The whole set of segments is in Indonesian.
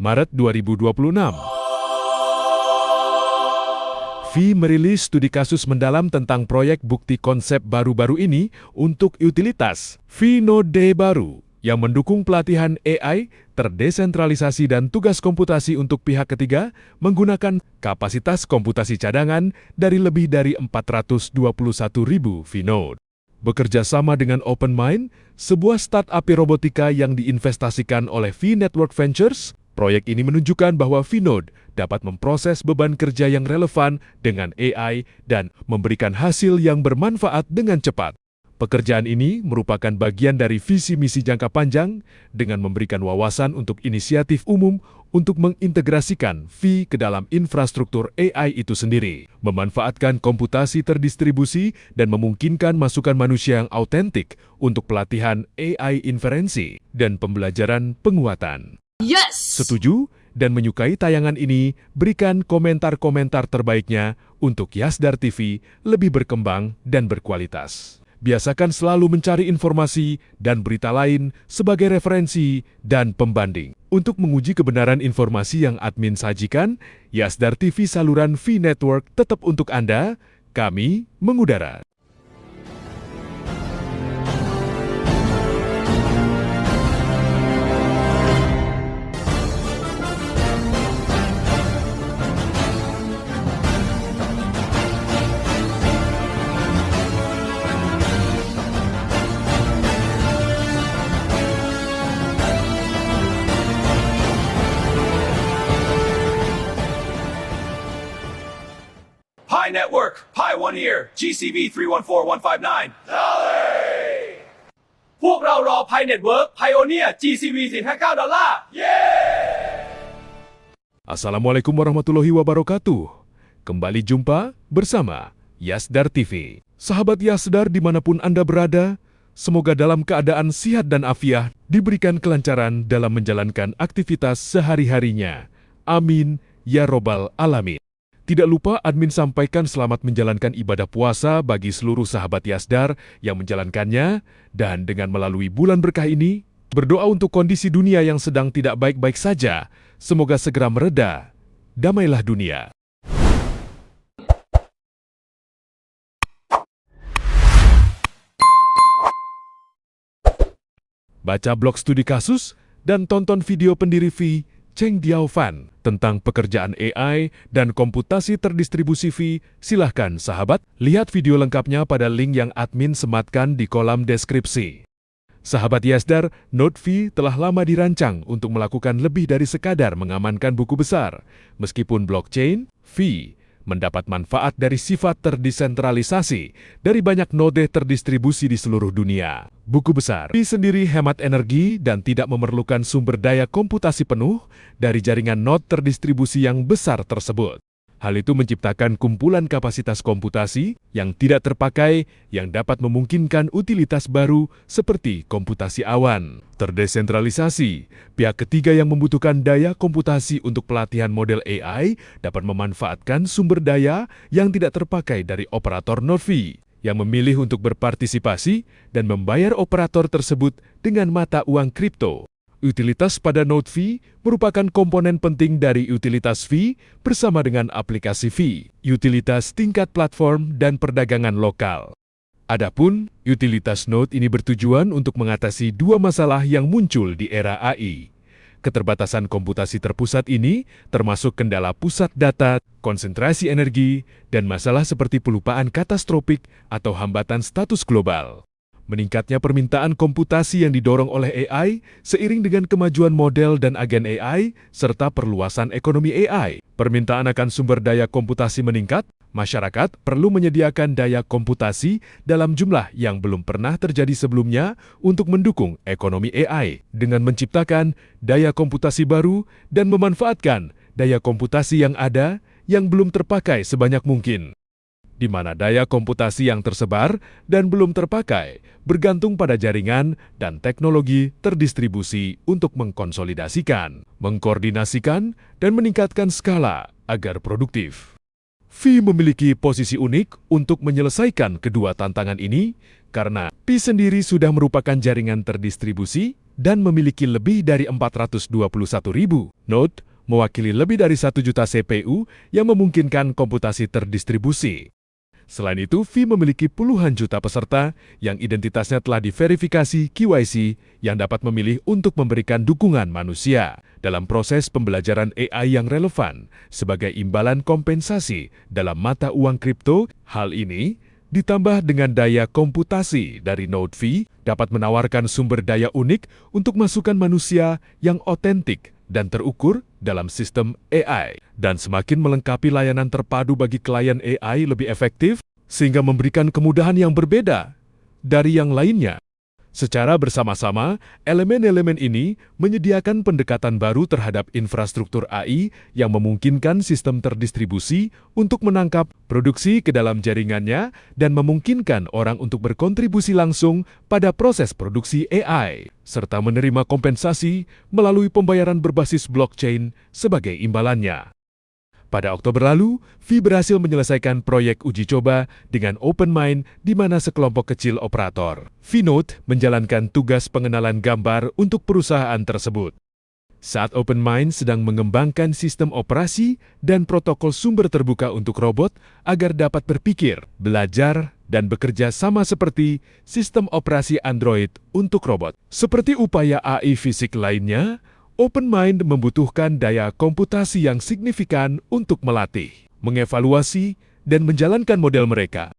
Maret 2026. V merilis studi kasus mendalam tentang proyek bukti konsep baru-baru ini untuk utilitas V-Node baru yang mendukung pelatihan AI, terdesentralisasi dan tugas komputasi untuk pihak ketiga menggunakan kapasitas komputasi cadangan dari lebih dari 421.000 V-Node. Bekerja sama dengan OpenMind, sebuah startup robotika yang diinvestasikan oleh V-Network Ventures, proyek ini menunjukkan bahwa V-Node dapat memproses beban kerja yang relevan dengan AI dan memberikan hasil yang bermanfaat dengan cepat. Pekerjaan ini merupakan bagian dari visi misi jangka panjang dengan memberikan wawasan untuk inisiatif umum untuk mengintegrasikan V ke dalam infrastruktur AI itu sendiri, memanfaatkan komputasi terdistribusi dan memungkinkan masukan manusia yang autentik untuk pelatihan AI inferensi dan pembelajaran penguatan. Yes! Setuju dan menyukai tayangan ini, berikan komentar-komentar terbaiknya untuk Yasdar TV lebih berkembang dan berkualitas. Biasakan selalu mencari informasi dan berita lain sebagai referensi dan pembanding. Untuk menguji kebenaran informasi yang admin sajikan, Yasdar TV saluran V-Network tetap untuk Anda, kami mengudara. Pi Network, Pi 1 here, GCV 314159. Dolly! พวกเรารอ Pi Network, Pioneer, GCV 459 ดอลลาร์ Assalamualaikum warahmatullahi wabarakatuh. Kembali jumpa bersama Yasdar TV. Sahabat Yasdar dimanapun Anda berada, semoga dalam keadaan sihat dan afiat diberikan kelancaran dalam menjalankan aktivitas sehari-harinya. Amin, ya robbal alamin. Tidak lupa admin sampaikan selamat menjalankan ibadah puasa bagi seluruh sahabat Yasdar yang menjalankannya, dan dengan melalui bulan berkah ini, berdoa untuk kondisi dunia yang sedang tidak baik-baik saja, semoga segera mereda. Damailah dunia. Baca blog studi kasus dan tonton video pendiri V, Cheng Diaofan, tentang pekerjaan AI dan komputasi terdistribusi V. Silahkan sahabat, lihat video lengkapnya pada link yang admin sematkan di kolom deskripsi. Sahabat Yasdar, Node V telah lama dirancang untuk melakukan lebih dari sekadar mengamankan buku besar. Meskipun blockchain, V mendapat manfaat dari sifat terdesentralisasi dari banyak node terdistribusi di seluruh dunia. Buku besar V sendiri hemat energi dan tidak memerlukan sumber daya komputasi penuh dari jaringan node terdistribusi yang besar tersebut. Hal itu menciptakan kumpulan kapasitas komputasi yang tidak terpakai yang dapat memungkinkan utilitas baru seperti komputasi awan, terdesentralisasi. Pihak ketiga yang membutuhkan daya komputasi untuk pelatihan model AI dapat memanfaatkan sumber daya yang tidak terpakai dari operator Node V yang memilih untuk berpartisipasi dan membayar operator tersebut dengan mata uang kripto. Utilitas pada Node V merupakan komponen penting dari utilitas V bersama dengan aplikasi V, utilitas tingkat platform dan perdagangan lokal. Adapun, utilitas Node ini bertujuan untuk mengatasi dua masalah yang muncul di era AI. Keterbatasan komputasi terpusat ini termasuk kendala pusat data, konsentrasi energi, dan masalah seperti pelupaan katastrofik atau hambatan status global. Meningkatnya permintaan komputasi yang didorong oleh AI seiring dengan kemajuan model dan agen AI serta perluasan ekonomi AI. Permintaan akan sumber daya komputasi meningkat, masyarakat perlu menyediakan daya komputasi dalam jumlah yang belum pernah terjadi sebelumnya untuk mendukung ekonomi AI dengan menciptakan daya komputasi baru dan memanfaatkan daya komputasi yang ada yang belum terpakai sebanyak mungkin, di mana daya komputasi yang tersebar dan belum terpakai bergantung pada jaringan dan teknologi terdistribusi untuk mengkonsolidasikan, mengkoordinasikan, dan meningkatkan skala agar produktif. V memiliki posisi unik untuk menyelesaikan kedua tantangan ini karena V sendiri sudah merupakan jaringan terdistribusi dan memiliki lebih dari 421.000 node, mewakili lebih dari 1 juta CPU yang memungkinkan komputasi terdistribusi. Selain itu, V memiliki puluhan juta peserta yang identitasnya telah diverifikasi KYC yang dapat memilih untuk memberikan dukungan manusia dalam proses pembelajaran AI yang relevan sebagai imbalan kompensasi dalam mata uang kripto. Hal ini ditambah dengan daya komputasi dari Node V dapat menawarkan sumber daya unik untuk masukan manusia yang otentik dan terukur dalam sistem AI, dan semakin melengkapi layanan terpadu bagi klien AI lebih efektif, sehingga memberikan kemudahan yang berbeda dari yang lainnya. Secara bersama-sama, elemen-elemen ini menyediakan pendekatan baru terhadap infrastruktur AI yang memungkinkan sistem terdistribusi untuk menangkap produksi ke dalam jaringannya dan memungkinkan orang untuk berkontribusi langsung pada proses produksi AI, serta menerima kompensasi melalui pembayaran berbasis blockchain sebagai imbalannya. Pada Oktober lalu, V berhasil menyelesaikan proyek uji coba dengan OpenMind di mana sekelompok kecil operator V-Node menjalankan tugas pengenalan gambar untuk perusahaan tersebut. Saat OpenMind sedang mengembangkan sistem operasi dan protokol sumber terbuka untuk robot agar dapat berpikir, belajar, dan bekerja sama seperti sistem operasi Android untuk robot. Seperti upaya AI fisik lainnya, OpenMind membutuhkan daya komputasi yang signifikan untuk melatih, mengevaluasi, dan menjalankan model mereka.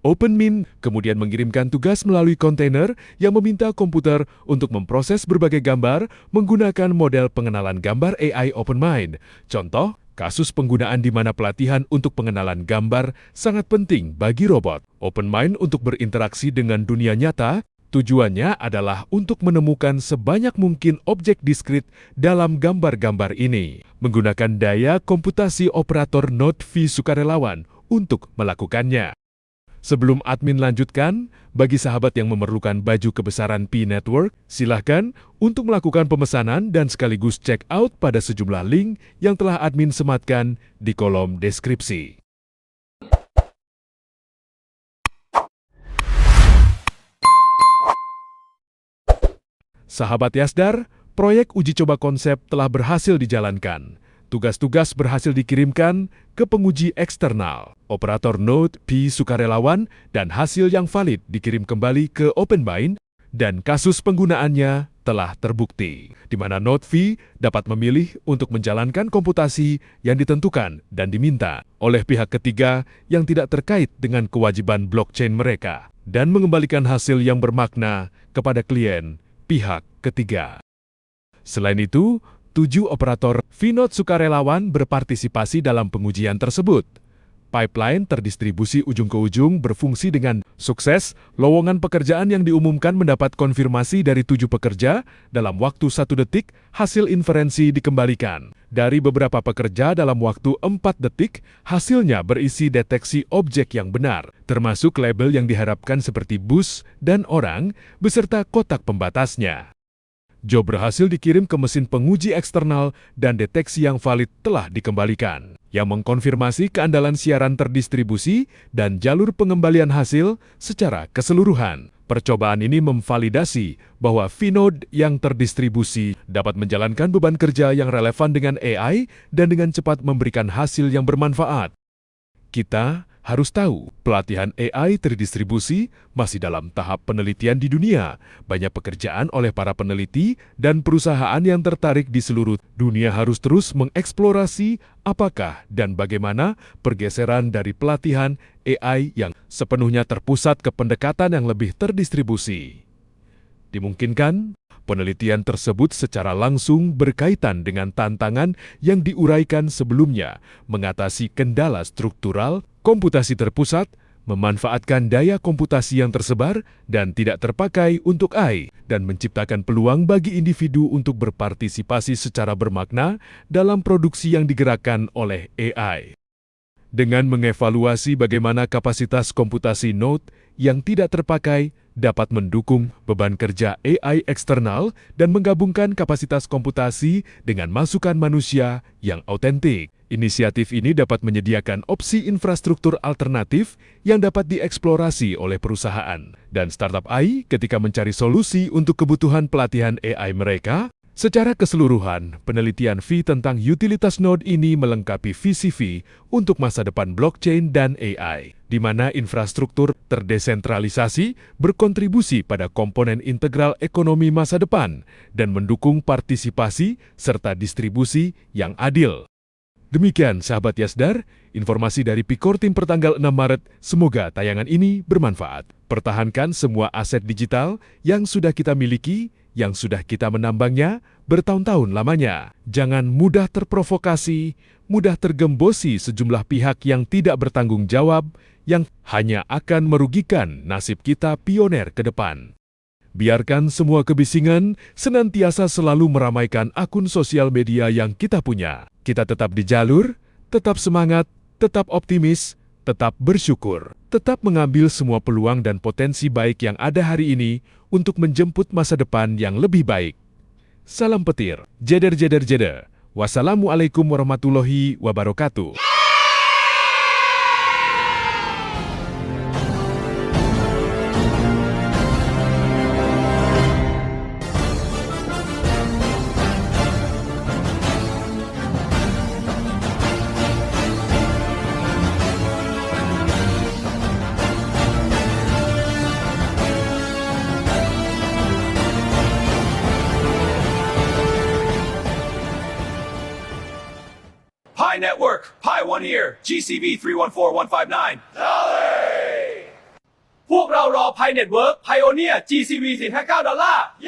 OpenMind kemudian mengirimkan tugas melalui kontainer yang meminta komputer untuk memproses berbagai gambar menggunakan model pengenalan gambar AI OpenMind. Contoh, kasus penggunaan di mana pelatihan untuk pengenalan gambar sangat penting bagi robot. OpenMind untuk berinteraksi dengan dunia nyata, tujuannya adalah untuk menemukan sebanyak mungkin objek diskrit dalam gambar-gambar ini, menggunakan daya komputasi operator Node V sukarelawan untuk melakukannya. Sebelum admin lanjutkan, bagi sahabat yang memerlukan baju kebesaran Pi Network, silahkan untuk melakukan pemesanan dan sekaligus check out pada sejumlah link yang telah admin sematkan di kolom deskripsi. Sahabat Yasdar, proyek uji coba konsep telah berhasil dijalankan. Tugas-tugas berhasil dikirimkan ke penguji eksternal, operator Node Pi sukarelawan, dan hasil yang valid dikirim kembali ke OpenMind, dan kasus penggunaannya telah terbukti, di mana Node V dapat memilih untuk menjalankan komputasi yang ditentukan dan diminta oleh pihak ketiga yang tidak terkait dengan kewajiban blockchain mereka, dan mengembalikan hasil yang bermakna kepada klien pihak ketiga. Selain itu, 7 operator V-Node sukarelawan berpartisipasi dalam pengujian tersebut. Pipeline terdistribusi ujung ke ujung berfungsi dengan sukses. Lowongan pekerjaan yang diumumkan mendapat konfirmasi dari 7 pekerja. Dalam waktu 1 detik, hasil inferensi dikembalikan. Dari beberapa pekerja dalam waktu 4 detik, hasilnya berisi deteksi objek yang benar, termasuk label yang diharapkan seperti bus dan orang, beserta kotak pembatasnya. Job berhasil dikirim ke mesin penguji eksternal dan deteksi yang valid telah dikembalikan, yang mengkonfirmasi keandalan siaran terdistribusi dan jalur pengembalian hasil secara keseluruhan. Percobaan ini memvalidasi bahwa V-Node yang terdistribusi dapat menjalankan beban kerja yang relevan dengan AI dan dengan cepat memberikan hasil yang bermanfaat. Kita harus tahu, pelatihan AI terdistribusi masih dalam tahap penelitian di dunia. Banyak pekerjaan oleh para peneliti dan perusahaan yang tertarik di seluruh dunia harus terus mengeksplorasi apakah dan bagaimana pergeseran dari pelatihan AI yang sepenuhnya terpusat ke pendekatan yang lebih terdistribusi. Dimungkinkan, penelitian tersebut secara langsung berkaitan dengan tantangan yang diuraikan sebelumnya, mengatasi kendala struktural, komputasi terpusat, memanfaatkan daya komputasi yang tersebar dan tidak terpakai untuk AI, dan menciptakan peluang bagi individu untuk berpartisipasi secara bermakna dalam produksi yang digerakkan oleh AI. Dengan mengevaluasi bagaimana kapasitas komputasi Node yang tidak terpakai dapat mendukung beban kerja AI eksternal dan menggabungkan kapasitas komputasi dengan masukan manusia yang autentik, Inisiatif ini dapat menyediakan opsi infrastruktur alternatif yang dapat dieksplorasi oleh perusahaan dan startup AI ketika mencari solusi untuk kebutuhan pelatihan AI mereka. Secara keseluruhan, penelitian V tentang utilitas node ini melengkapi visi V untuk masa depan blockchain dan AI, di mana infrastruktur terdesentralisasi berkontribusi pada komponen integral ekonomi masa depan dan mendukung partisipasi serta distribusi yang adil. Demikian sahabat Yasdar, informasi dari Pikor Tim pertanggal 6 Maret. Semoga tayangan ini bermanfaat. Pertahankan semua aset digital yang sudah kita miliki, yang sudah kita menambangnya bertahun-tahun lamanya. Jangan mudah terprovokasi, mudah tergembosi sejumlah pihak yang tidak bertanggung jawab, yang hanya akan merugikan nasib kita pioner ke depan. Biarkan semua kebisingan senantiasa selalu meramaikan akun sosial media yang kita punya. Kita tetap di jalur, tetap semangat, tetap optimis, tetap bersyukur, tetap mengambil semua peluang dan potensi baik yang ada hari ini untuk menjemput masa depan yang lebih baik. Salam petir, jeder jeder jeder. Wassalamualaikum warahmatullahi wabarakatuh. Pi Network, Pi 1 Year, GCV 314159.พวกเรารอ Pi Network Pioneer GCV $459.